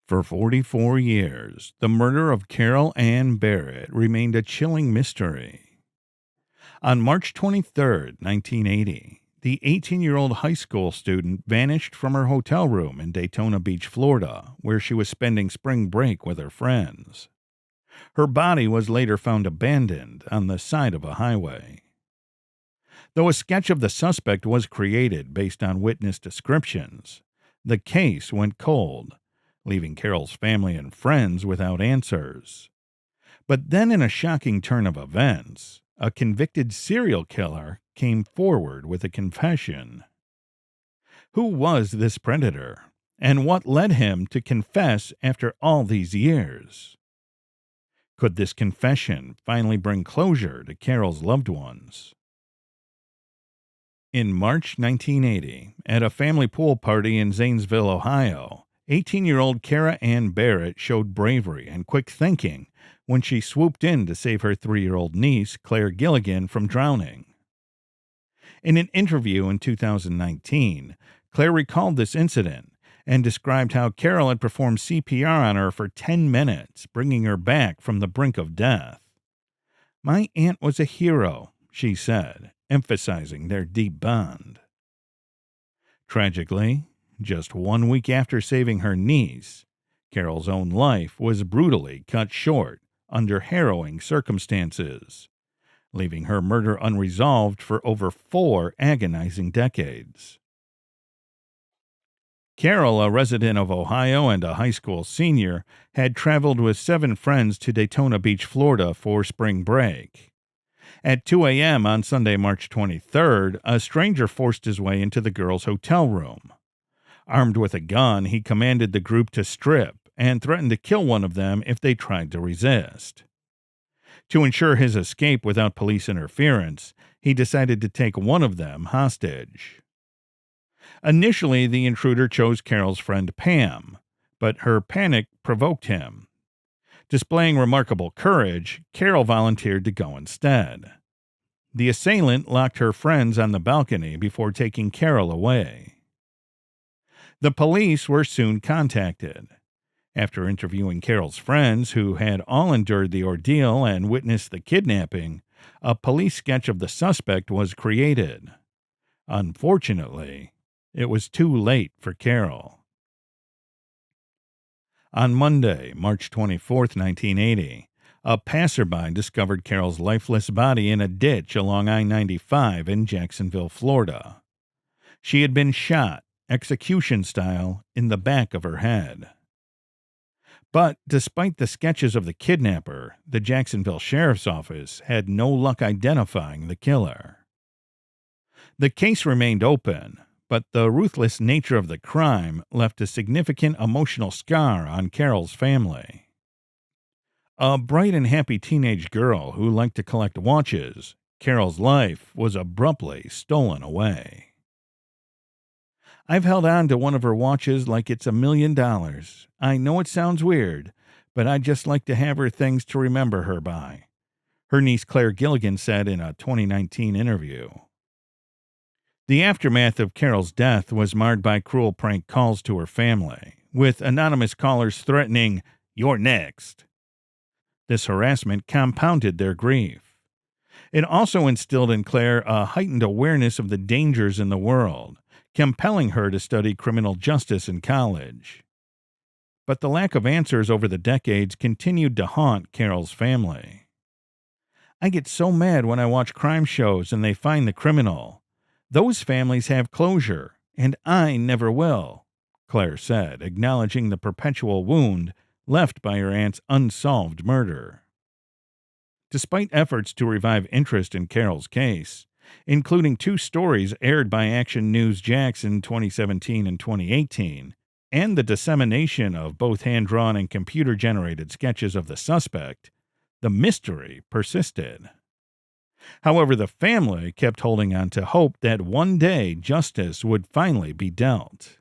For 44 years, the murder of Carol Ann Barrett remained a chilling mystery. On March 23, 1980, the 18-year-old high school student vanished from her hotel room in Daytona Beach, Florida, where she was spending spring break with her friends. Her body was later found abandoned on the side of a highway. Though a sketch of the suspect was created based on witness descriptions, the case went cold, leaving Carol's family and friends without answers. But then, in a shocking turn of events, a convicted serial killer came forward with a confession. Who was this predator, and what led him to confess after all these years? Could this confession finally bring closure to Carol's loved ones? In March 1980, at a family pool party in Zanesville, Ohio, 18-year-old Caron Ann Barrett showed bravery and quick thinking when she swooped in to save her 3-year-old niece, Claire Gilligan, from drowning. In an interview in 2019, Claire recalled this incident and described how Carol had performed CPR on her for 10 minutes, bringing her back from the brink of death. "My aunt was a hero," she said, emphasizing their deep bond. Tragically, just 1 week after saving her niece, Carol's own life was brutally cut short under harrowing circumstances, leaving her murder unresolved for over 4 agonizing decades. Carol, a resident of Ohio and a high school senior, had traveled with 7 friends to Daytona Beach, Florida for spring break. At 2 a.m. on Sunday, March 23rd, a stranger forced his way into the girls' hotel room. Armed with a gun, he commanded the group to strip and threatened to kill one of them if they tried to resist. To ensure his escape without police interference, he decided to take one of them hostage. Initially, the intruder chose Carol's friend Pam, but her panic provoked him. Displaying remarkable courage, Carol volunteered to go instead. The assailant locked her friends on the balcony before taking Carol away. The police were soon contacted. After interviewing Carol's friends, who had all endured the ordeal and witnessed the kidnapping, a police sketch of the suspect was created. Unfortunately, it was too late for Carol. On Monday, March 24, 1980, a passerby discovered Carol's lifeless body in a ditch along I-95 in Jacksonville, Florida. She had been shot, execution style, in the back of her head. But despite the sketches of the kidnapper, the Jacksonville Sheriff's Office had no luck identifying the killer. The case remained open, but the ruthless nature of the crime left a significant emotional scar on Carol's family. A bright and happy teenage girl who liked to collect watches, Carol's life was abruptly stolen away. "I've held on to one of her watches like it's $1 million. I know it sounds weird, but I'd just like to have her things to remember her by," her niece Claire Gilligan said in a 2019 interview. The aftermath of Carol's death was marred by cruel prank calls to her family, with anonymous callers threatening, "You're next." This harassment compounded their grief. It also instilled in Claire a heightened awareness of the dangers in the world, compelling her to study criminal justice in college. But the lack of answers over the decades continued to haunt Carol's family. "I get so mad when I watch crime shows and they find the criminal. Those families have closure, and I never will," Claire said, acknowledging the perpetual wound left by her aunt's unsolved murder. Despite efforts to revive interest in Carol's case, including 2 stories aired by Action News Jax in 2017 and 2018, and the dissemination of both hand-drawn and computer-generated sketches of the suspect, the mystery persisted. However, the family kept holding on to hope that one day justice would finally be dealt.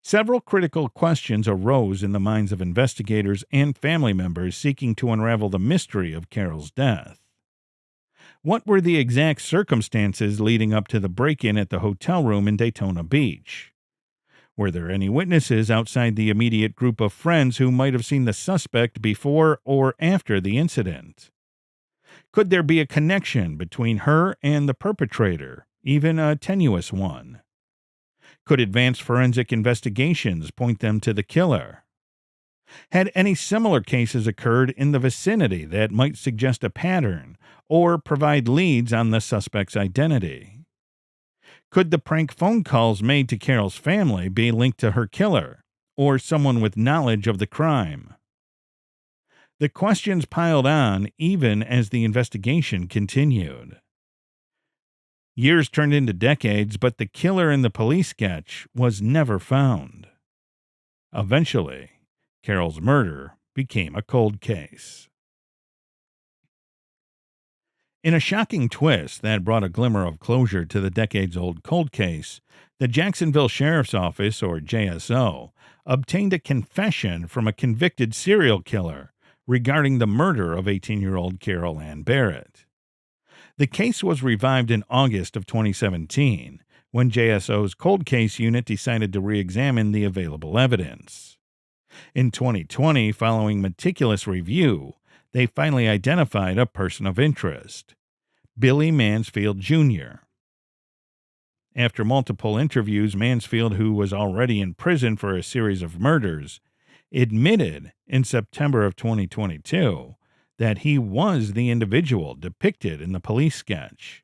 Several critical questions arose in the minds of investigators and family members seeking to unravel the mystery of Carol's death. What were the exact circumstances leading up to the break-in at the hotel room in Daytona Beach? Were there any witnesses outside the immediate group of friends who might have seen the suspect before or after the incident? Could there be a connection between her and the perpetrator, even a tenuous one? Could advanced forensic investigations point them to the killer? Had any similar cases occurred in the vicinity that might suggest a pattern or provide leads on the suspect's identity? Could the prank phone calls made to Carol's family be linked to her killer or someone with knowledge of the crime? The questions piled on even as the investigation continued. Years turned into decades, but the killer in the police sketch was never found. Eventually, Carol's murder became a cold case. In a shocking twist that brought a glimmer of closure to the decades-old cold case, the Jacksonville Sheriff's Office, or JSO, obtained a confession from a convicted serial killer regarding the murder of 18-year-old Carol Ann Barrett. The case was revived in August of 2017, when JSO's cold case unit decided to re-examine the available evidence. In 2020, following meticulous review, they finally identified a person of interest, Billy Mansfield Jr. After multiple interviews, Mansfield, who was already in prison for a series of murders, admitted in September of 2022 that he was the individual depicted in the police sketch.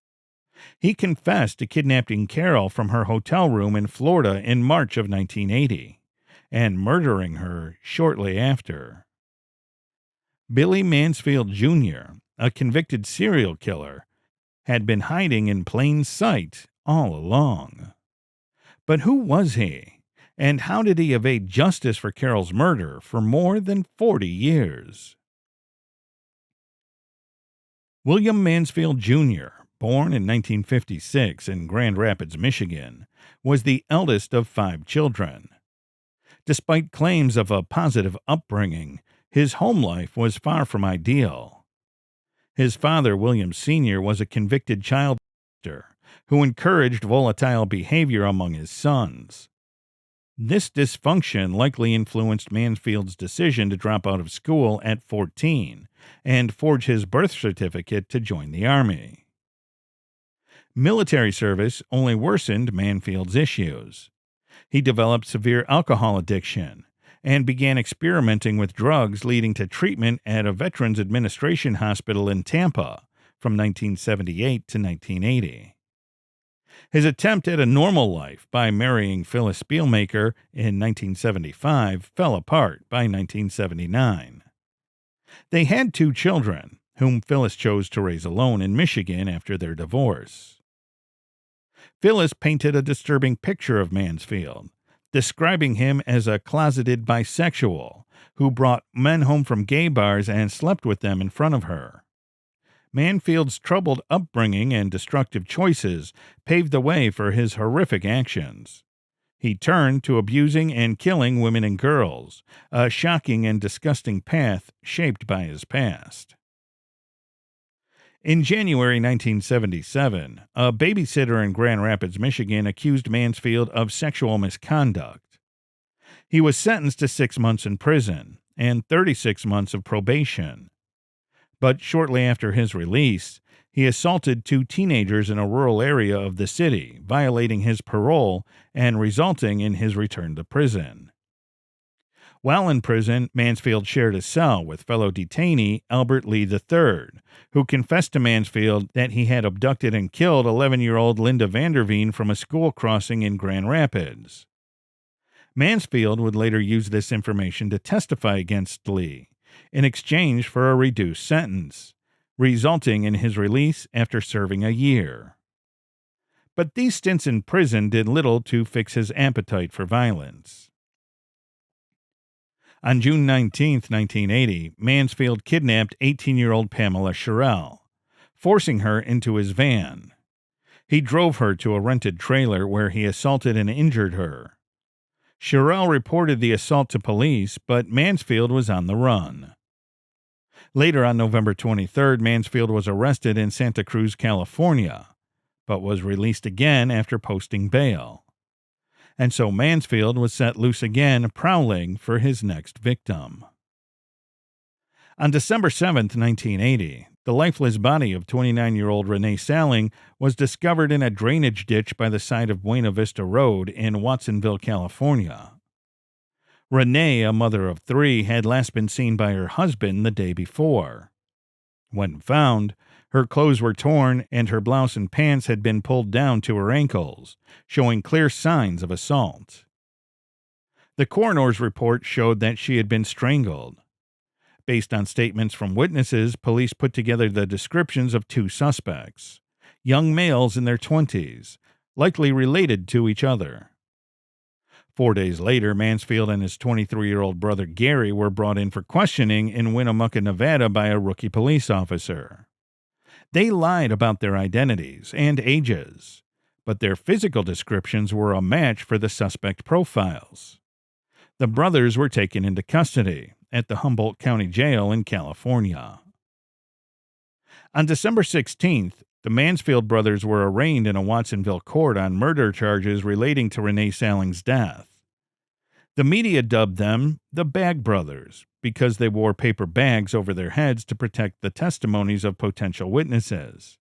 He confessed to kidnapping Carol from her hotel room in Florida in March of 1980 and murdering her shortly after. Billy Mansfield Jr., a convicted serial killer, had been hiding in plain sight all along. But who was he, and how did he evade justice for Carol's murder for more than 40 years? William Mansfield Jr., born in 1956 in Grand Rapids, Michigan, was the eldest of 5 children. Despite claims of a positive upbringing, his home life was far from ideal. His father, William Sr., was a convicted child molester who encouraged volatile behavior among his sons. This dysfunction likely influenced Mansfield's decision to drop out of school at 14 and forge his birth certificate to join the Army. Military service only worsened Mansfield's issues. He developed severe alcohol addiction and began experimenting with drugs, leading to treatment at a Veterans Administration hospital in Tampa from 1978 to 1980. His attempt at a normal life by marrying Phyllis Spielmaker in 1975 fell apart by 1979. They had 2 children, whom Phyllis chose to raise alone in Michigan after their divorce. Phyllis painted a disturbing picture of Mansfield, describing him as a closeted bisexual who brought men home from gay bars and slept with them in front of her. Mansfield's troubled upbringing and destructive choices paved the way for his horrific actions. He turned to abusing and killing women and girls, a shocking and disgusting path shaped by his past. In January 1977, a babysitter in Grand Rapids, Michigan, accused Mansfield of sexual misconduct. He was sentenced to 6 months in prison and 36 months of probation. But shortly after his release, he assaulted 2 teenagers in a rural area of the city, violating his parole and resulting in his return to prison. While in prison, Mansfield shared a cell with fellow detainee Albert Lee III, who confessed to Mansfield that he had abducted and killed 11-year-old Linda Vanderveen from a school crossing in Grand Rapids. Mansfield would later use this information to testify against Lee in exchange for a reduced sentence, resulting in his release after serving a year. But these stints in prison did little to fix his appetite for violence. On June 19, 1980, Mansfield kidnapped 18-year-old Pamela Sherrill, forcing her into his van. He drove her to a rented trailer where he assaulted and injured her. Sherrill reported the assault to police, but Mansfield was on the run. Later on November 23rd, Mansfield was arrested in Santa Cruz, California, but was released again after posting bail. and so Mansfield was set loose again, prowling for his next victim. On December 7, 1980, the lifeless body of 29-year-old Renee Salling was discovered in a drainage ditch by the side of Buena Vista Road in Watsonville, California. Renee, a mother of 3, had last been seen by her husband the day before. When found, her clothes were torn and her blouse and pants had been pulled down to her ankles, showing clear signs of assault. The coroner's report showed that she had been strangled. Based on statements from witnesses, police put together the descriptions of 2 suspects, young males in their 20s, likely related to each other. 4 days later, Mansfield and his 23-year-old brother Gary were brought in for questioning in Winnemucca, Nevada by a rookie police officer. They lied about their identities and ages, but their physical descriptions were a match for the suspect profiles. The brothers were taken into custody at the Humboldt County Jail in California. On December 16th, the Mansfield brothers were arraigned in a Watsonville court on murder charges relating to Renee Salling's death. The media dubbed them the Bag Brothers because they wore paper bags over their heads to protect the testimonies of potential witnesses.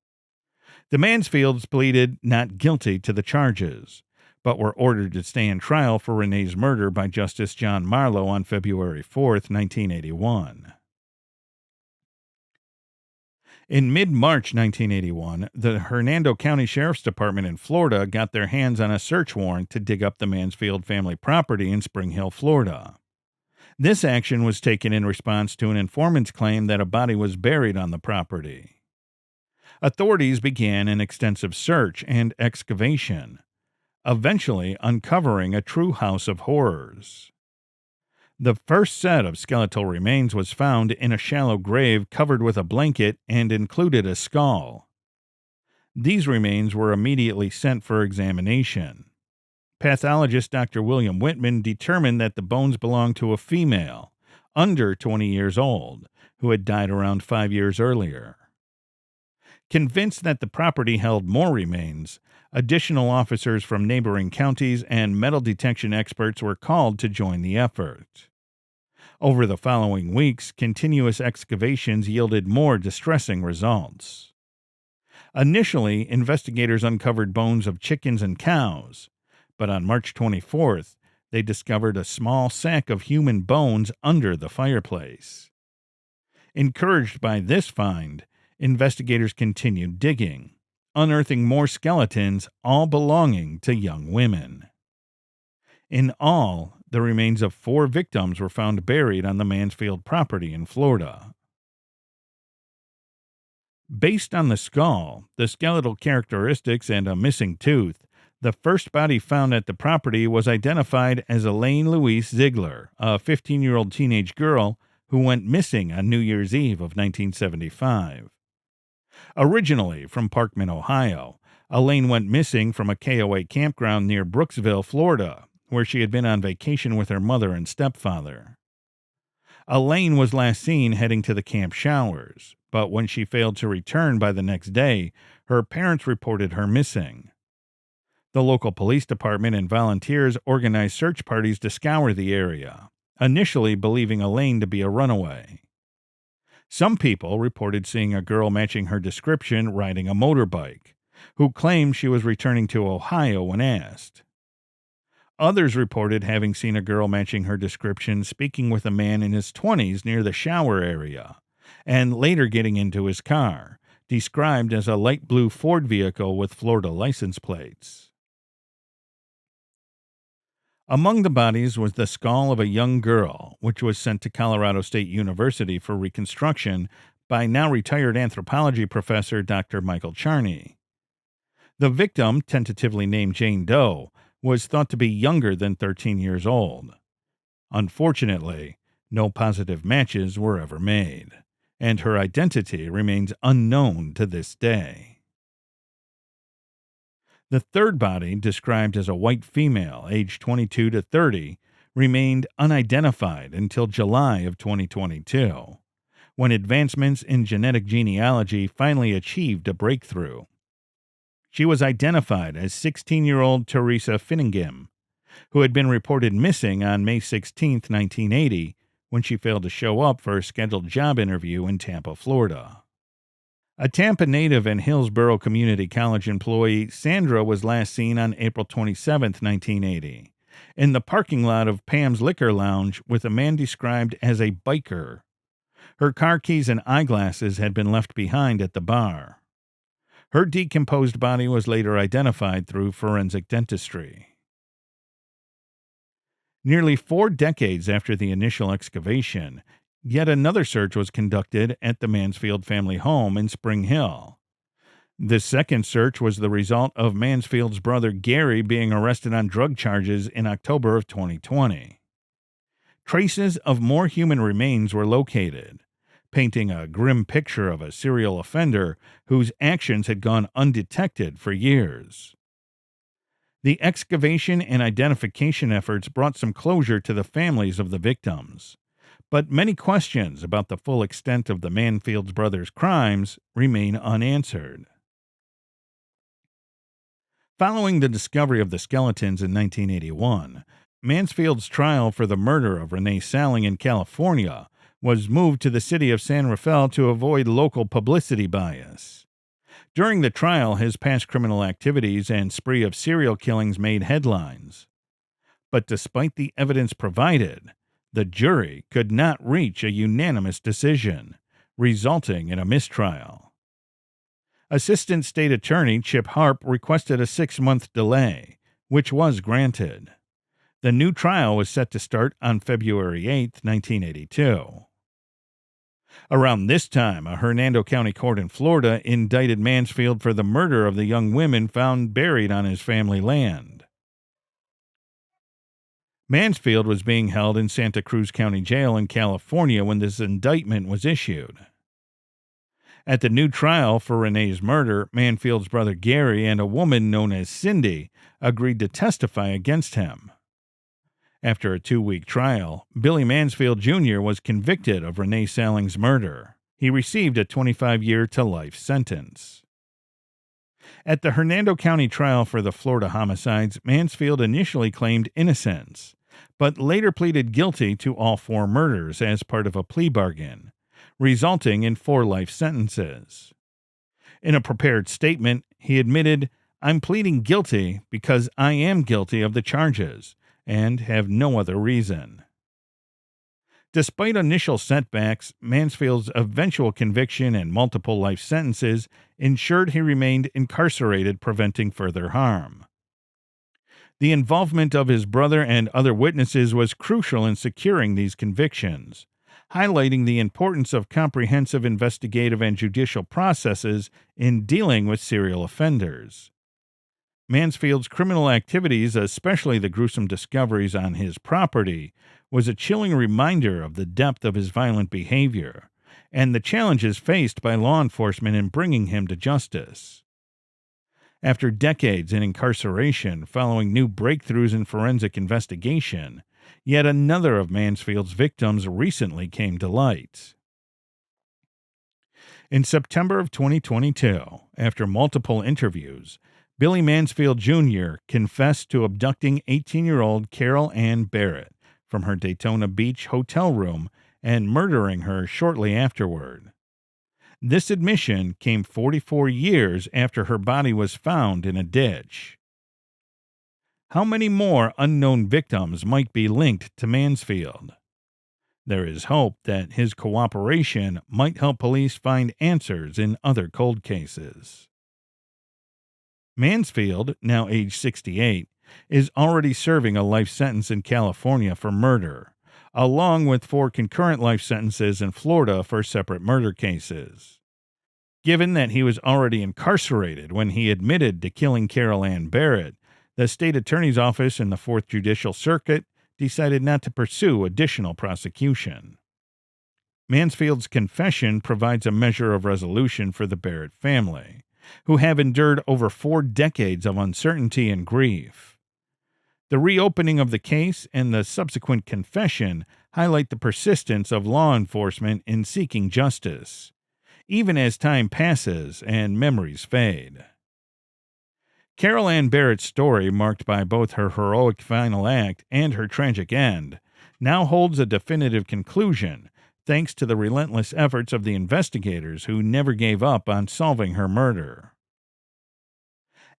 The Mansfields pleaded not guilty to the charges, but were ordered to stand trial for Renee's murder by Justice John Marlowe on February 4, 1981. In mid-March 1981, the Hernando County Sheriff's Department in Florida got their hands on a search warrant to dig up the Mansfield family property in Spring Hill, Florida. This action was taken in response to an informant's claim that a body was buried on the property. Authorities began an extensive search and excavation, eventually uncovering a true house of horrors. The first set of skeletal remains was found in a shallow grave covered with a blanket and included a skull. These remains were immediately sent for examination. Pathologist Dr. William Whitman determined that the bones belonged to a female, under 20 years old, who had died around 5 years earlier. Convinced that the property held more remains, additional officers from neighboring counties and metal detection experts were called to join the effort. Over the following weeks, continuous excavations yielded more distressing results. Initially, investigators uncovered bones of chickens and cows, but on March 24th, they discovered a small sack of human bones under the fireplace. Encouraged by this find, investigators continued digging, unearthing more skeletons, all belonging to young women. In all, the remains of 4 victims were found buried on the Mansfield property in Florida. Based on the skull, the skeletal characteristics, and a missing tooth, the first body found at the property was identified as Elaine Louise Ziegler, a 15-year-old teenage girl who went missing on New Year's Eve of 1975. Originally from Parkman, Ohio, Elaine went missing from a KOA campground near Brooksville, Florida, where she had been on vacation with her mother and stepfather. Elaine was last seen heading to the camp showers, but when she failed to return by the next day, her parents reported her missing. The local police department and volunteers organized search parties to scour the area, initially believing Elaine to be a runaway. Some people reported seeing a girl matching her description riding a motorbike, who claimed she was returning to Ohio when asked. Others reported having seen a girl matching her description speaking with a man in his 20s near the shower area, and later getting into his car, described as a light blue Ford vehicle with Florida license plates. Among the bodies was the skull of a young girl, which was sent to Colorado State University for reconstruction by now retired anthropology professor Dr. Michael Charney. The victim, tentatively named Jane Doe, was thought to be younger than 13 years old. Unfortunately, no positive matches were ever made, and her identity remains unknown to this day. The third body, described as a white female aged 22 to 30, remained unidentified until July of 2022, when advancements in genetic genealogy finally achieved a breakthrough. She was identified as 16-year-old Teresa Finningham, who had been reported missing on May 16, 1980, when she failed to show up for a scheduled job interview in Tampa, Florida. A Tampa native and Hillsborough Community College employee, Sandra was last seen on April 27, 1980, in the parking lot of Pam's Liquor Lounge with a man described as a biker. Her car keys and eyeglasses had been left behind at the bar. Her decomposed body was later identified through forensic dentistry. Nearly 4 decades after the initial excavation, yet another search was conducted at the Mansfield family home in Spring Hill. This second search was the result of Mansfield's brother Gary being arrested on drug charges in October of 2020. Traces of more human remains were located, painting a grim picture of a serial offender whose actions had gone undetected for years. The excavation and identification efforts brought some closure to the families of the victims, but many questions about the full extent of the Mansfield brothers' crimes remain unanswered. Following the discovery of the skeletons in 1981, Mansfield's trial for the murder of Renee Salling in California was moved to the city of San Rafael to avoid local publicity bias. During the trial, his past criminal activities and spree of serial killings made headlines. But despite the evidence provided, the jury could not reach a unanimous decision, resulting in a mistrial. Assistant State Attorney Chip Harp requested a 6-month delay, which was granted. The new trial was set to start on February 8, 1982. Around this time, a Hernando County court in Florida indicted Mansfield for the murder of the young women found buried on his family land. Mansfield was being held in Santa Cruz County Jail in California when this indictment was issued. At the new trial for Renee's murder, Mansfield's brother Gary and a woman known as Cindy agreed to testify against him. After a 2-week trial, Billy Mansfield Jr. was convicted of Renee Salling's murder. He received a 25-year to life sentence. At the Hernando County trial for the Florida homicides, Mansfield initially claimed innocence, but later pleaded guilty to all 4 murders as part of a plea bargain, resulting in 4 life sentences. In a prepared statement, he admitted, "I'm pleading guilty because I am guilty of the charges and have no other reason." Despite initial setbacks, Mansfield's eventual conviction and multiple life sentences ensured he remained incarcerated, preventing further harm. The involvement of his brother and other witnesses was crucial in securing these convictions, highlighting the importance of comprehensive investigative and judicial processes in dealing with serial offenders. Mansfield's criminal activities, especially the gruesome discoveries on his property, was a chilling reminder of the depth of his violent behavior and the challenges faced by law enforcement in bringing him to justice. After decades in incarceration following new breakthroughs in forensic investigation, yet another of Mansfield's victims recently came to light. In September of 2022, after multiple interviews, Billy Mansfield Jr. confessed to abducting 18-year-old Carol Ann Barrett from her Daytona Beach hotel room and murdering her shortly afterward. This admission came 44 years after her body was found in a ditch. How many more unknown victims might be linked to Mansfield? There is hope that his cooperation might help police find answers in other cold cases. Mansfield, now age 68, is already serving a life sentence in California for murder, along with 4 concurrent life sentences in Florida for separate murder cases. Given that he was already incarcerated when he admitted to killing Carol Ann Barrett, the state attorney's office in the 4th Judicial Circuit decided not to pursue additional prosecution. Mansfield's confession provides a measure of resolution for the Barrett family, who have endured over 4 decades of uncertainty and grief. The reopening of the case and the subsequent confession highlight the persistence of law enforcement in seeking justice, even as time passes and memories fade. Carol Ann Barrett's story, marked by both her heroic final act and her tragic end, now holds a definitive conclusion thanks to the relentless efforts of the investigators who never gave up on solving her murder.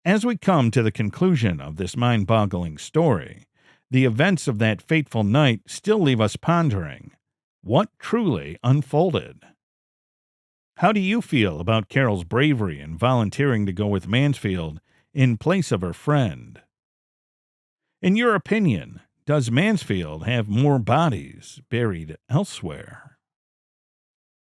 As we come to the conclusion of this mind-boggling story, the events of that fateful night still leave us pondering, what truly unfolded? How do you feel about Carol's bravery in volunteering to go with Mansfield in place of her friend? In your opinion, does Mansfield have more bodies buried elsewhere?